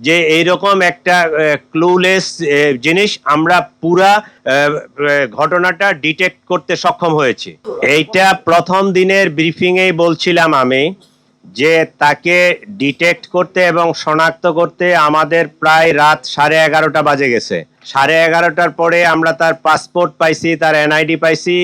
যে এইরকম একটা ক্লুলেস জিনিস আমরা পুরা ঘটনাটা ডিটেক্ট করতে সক্ষম হয়েছি। এইটা প্রথম দিনের ব্রিফিংয়েই বলছিলাম আমি যে তাকে ডিটেক্ট করতে এবং শনাক্ত করতে আমাদের প্রায় রাত 11:30 বাজে গেছে। 11:30টার পরে আমরা তার পাসপোর্ট পাইছি, তার এনআইডি পাইছি।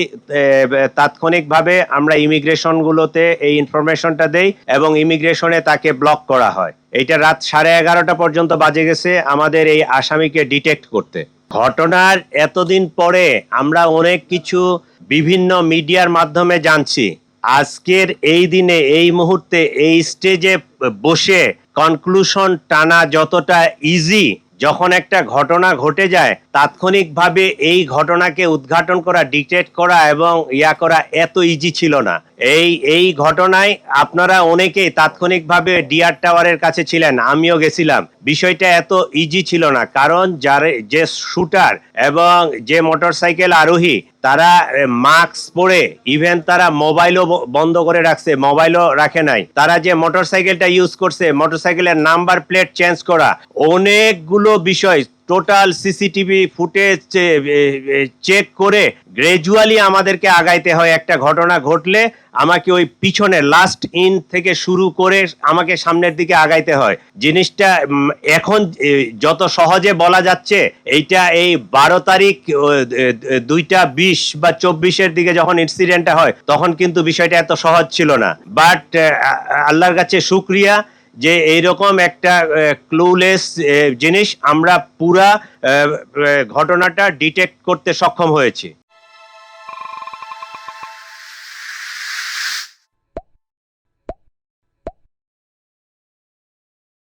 তাৎক্ষণিকভাবে আমরা ইমিগ্রেশনগুলোতে এই ইনফরমেশনটা দেই এবং ইমিগ্রেশনে তাকে ব্লক করা হয়। এইটা রাত 11:30 পর্যন্ত বাজে গেছে আমাদের এই আসামিকে ডিটেক্ট করতে। ঘটনার এতদিন পরে আমরা অনেক কিছু বিভিন্ন মিডিয়ার মাধ্যমে জানছি। আজকের এই দিনে এই মুহূর্তে এই স্টেজে বসে কনক্লুশন টানা যতটা ইজি, যখন একটা ঘটনা ঘটে যায় তাৎক্ষণিকভাবে এই ঘটনাকে উদ্ঘাটন করা, ডিটেক্ট করা এবং করা এত ইজি ছিল না। এই ঘটনায় আপনারা অনেকেই তাৎক্ষণিকভাবে ডিআর টাওয়ারের কাছে ছিলেন, আমিও গেছিলাম। বিষয়টা এত ইজি ছিল না, কারণ যে শুটার এবং যে মোটরসাইকেল আরোহী তারা মাস্ক পরে, ইভেন তারা মোবাইলও বন্ধ করে রাখছে, মোবাইলও রাখে নাই। তারা যে মোটরসাইকেলটা ইউজ করছে, মোটরসাইকেলের নাম্বার প্লেট চেঞ্জ করা, অনেকগুলো বিষয় টোটাল সিসিটিভি ফুটেজ চেক করে গ্রাজুয়ালি আমাদেরকে আগাইতে হয়। একটা ঘটনা ঘটলে আমাকে ওই পিছনে লাস্ট ইন থেকে শুরু করে আমাকে সামনের দিকে আগাইতে হয়। জিনিসটা এখন যত সহজে বলা যাচ্ছে, এইটা এই 12 তারিখ 2টা 20 বা 24-এর দিকে যখন ইনসিডেন্টটা হয় তখন কিন্তু বিষয়টা এত সহজ ছিল না। বাট আল্লাহর কাছে শুকরিয়া যে এইরকম একটা ক্লুলেস জিনিস আমরা পুরা ঘটনাটা ডিটেক্ট করতে সক্ষম হয়েছি।